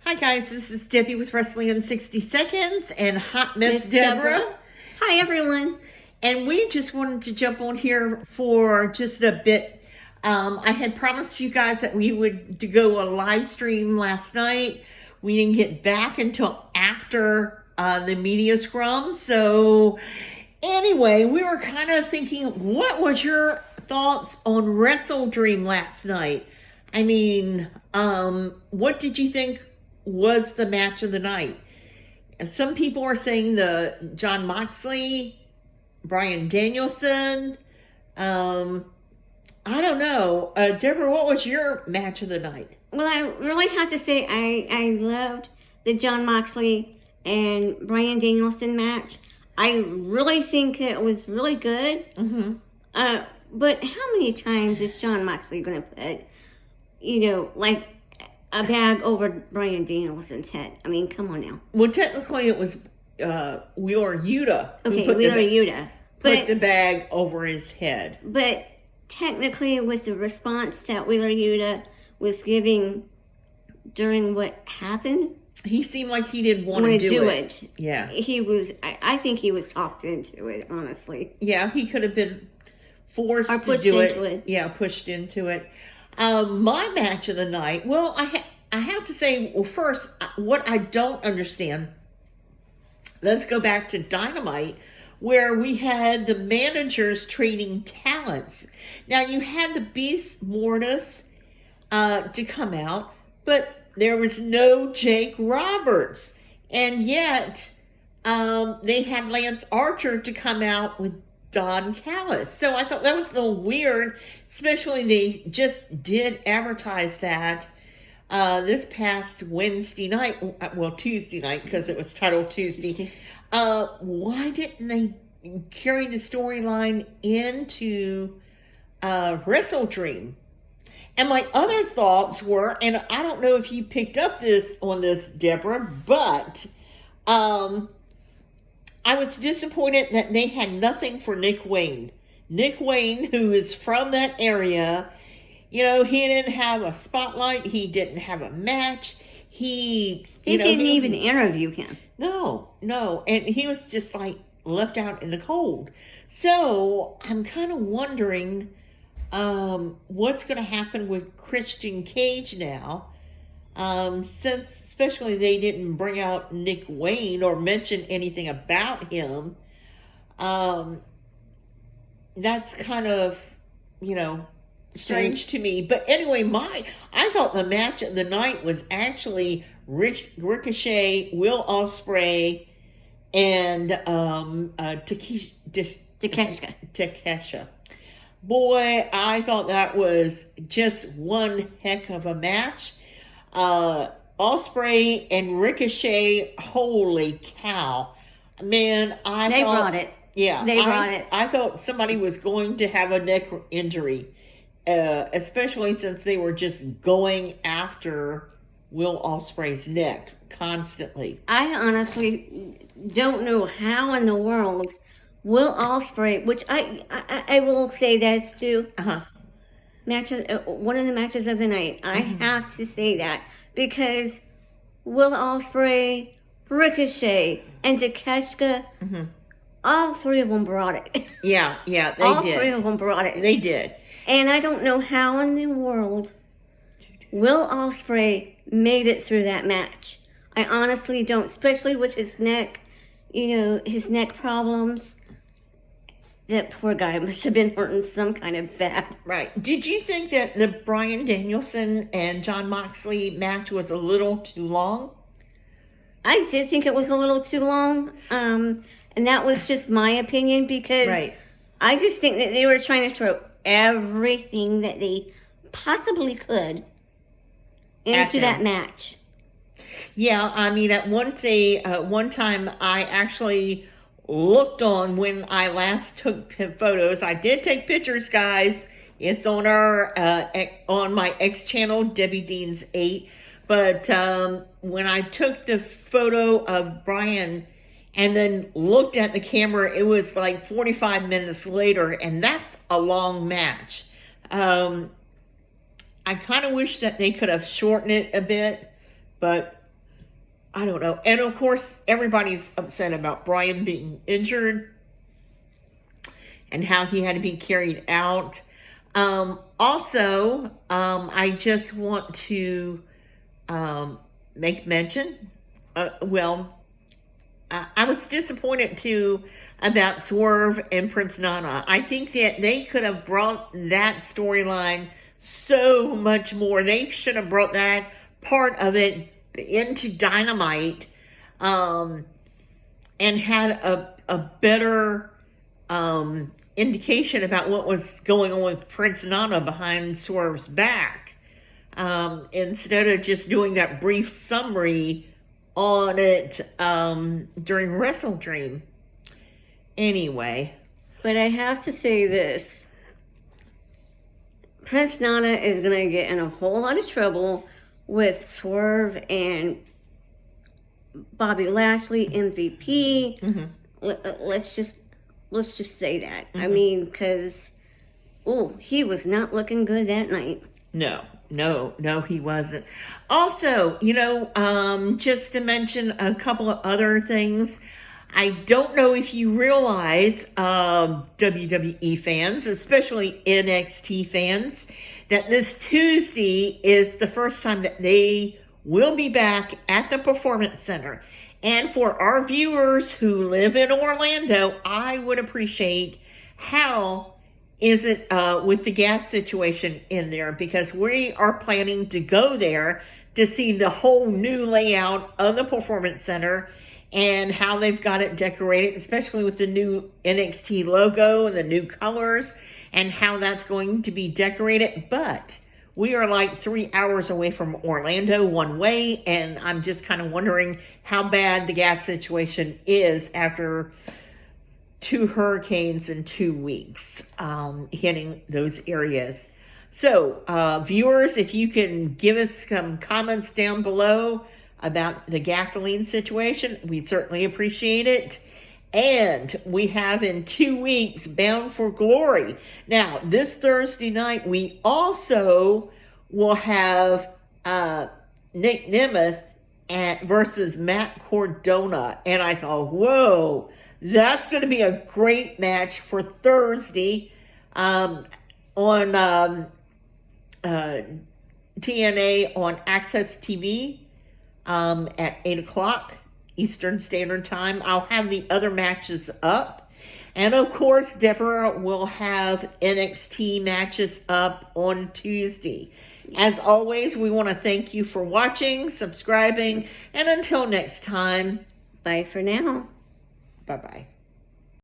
Hi guys, this is Debbie with Wrestling in 60 Seconds and Hot Miss Deborah. Hi everyone. And we just wanted to jump on here for just a bit. I had promised you guys that we would go a live stream last night. We didn't get back until after the media scrum. So anyway, we were kind of thinking, what was your thoughts on WrestleDream last night? I mean, what did you think was the match of the night? Some people are saying the Jon Moxley, Bryan Danielson. I don't know. Deborah, what was your match of the night? Well, I really have to say I loved the Jon Moxley and Bryan Danielson match. I really think it was really good. Mm-hmm. But how many times is Jon Moxley going to put, like a bag over Bryan Danielson's head? I mean, come on now. Well, technically it was Wheeler Yuta. Okay, Wheeler Yuta. Put the bag over his head. But technically it was the response that Wheeler Yuta was giving during what happened. He seemed like he didn't want to do it. Yeah. He was, I think he was talked into it, honestly. Yeah, he could have been forced to do it. Yeah, pushed into it. My match of the night, well, I have to say, well, first, what I don't understand, let's go back to Dynamite, where we had the managers trading talents. Now, you had the Beast Mortis to come out, but there was no Jake Roberts. And yet, they had Lance Archer to come out with Don Callis. So I thought that was a little weird, especially they just did advertise that this past Wednesday night, well, Tuesday night, because it was titled Tuesday. Why didn't they carry the storyline into WrestleDream? And my other thoughts were, and I don't know if you picked up on this, Deborah, but I was disappointed that they had nothing for Nick Wayne. Nick Wayne, who is from that area, he didn't have a spotlight. He didn't have a match. They didn't even interview him. No. And he was just like left out in the cold. So I'm kind of wondering what's going to happen with Christian Cage now. Since especially they didn't bring out Nick Wayne or mention anything about him, that's kind of, strange to me. But anyway, I thought the match of the night was actually Ricochet, Will Ospreay, and Takeshita. Boy, I thought that was just one heck of a match. Ospreay and Ricochet, holy cow. Man, They brought it. Yeah. They brought it. I thought somebody was going to have a neck injury, especially since they were just going after Will Ospreay's neck constantly. I honestly don't know how in the world Will Ospreay, which I will say that's too. One of the matches of the night. I have to say that because Will Ospreay, Ricochet, and Takeshita, all three of them brought it. Yeah, they did. All three of them brought it. They did. And I don't know how in the world Will Ospreay made it through that match. I honestly don't, especially with his neck, his neck problems. That poor guy must have been hurting some kind of bad. Right. Did you think that the Bryan Danielson and Jon Moxley match was a little too long? I did think it was a little too long. And that was just my opinion because I just think that they were trying to throw everything that they possibly could into that match. Yeah, I mean, at one time I actually looked on when I last took photos. I did take pictures, guys. It's on on my X channel, Debbie Dean's 8. But when I took the photo of Bryan and then looked at the camera, it was like 45 minutes later, and that's a long match. I kind of wish that they could have shortened it a bit, but I don't know. And of course, everybody's upset about Brian being injured and how he had to be carried out. Also, I just want to make mention. I was disappointed too about Swerve and Prince Nana. I think that they could have brought that storyline so much more. They should have brought that part of it into Dynamite, and had a better indication about what was going on with Prince Nana behind Swerve's back, instead of just doing that brief summary on it during WrestleDream. Anyway. But I have to say this. Prince Nana is going to get in a whole lot of trouble with Swerve and Bobby Lashley, MVP. Mm-hmm. Let's just say that. Mm-hmm. I mean, because, he was not looking good that night. No, he wasn't. Also, just to mention a couple of other things. I don't know if you realize, WWE fans, especially NXT fans, that this Tuesday is the first time that they will be back at the Performance Center. And for our viewers who live in Orlando, I would appreciate how is it with the gas situation in there, because we are planning to go there to see the whole new layout of the Performance Center and how they've got it decorated, especially with the new NXT logo and the new colors and how that's going to be decorated. But we are like 3 hours away from Orlando one way, and I'm just kind of wondering how bad the gas situation is after 2 hurricanes in 2 weeks hitting those areas. So, viewers, if you can give us some comments down below about the gasoline situation, we'd certainly appreciate it. And we have in 2 weeks Bound for Glory. Now, this Thursday night, we also will have Nick Nemeth versus Matt Cardona. And I thought, whoa, that's going to be a great match for Thursday on TNA on Access TV at 8 o'clock Eastern Standard Time. I'll have the other matches up. And of course, Deborah will have NXT matches up on Tuesday. As always, we want to thank you for watching, subscribing, and until next time, bye for now. Bye-bye.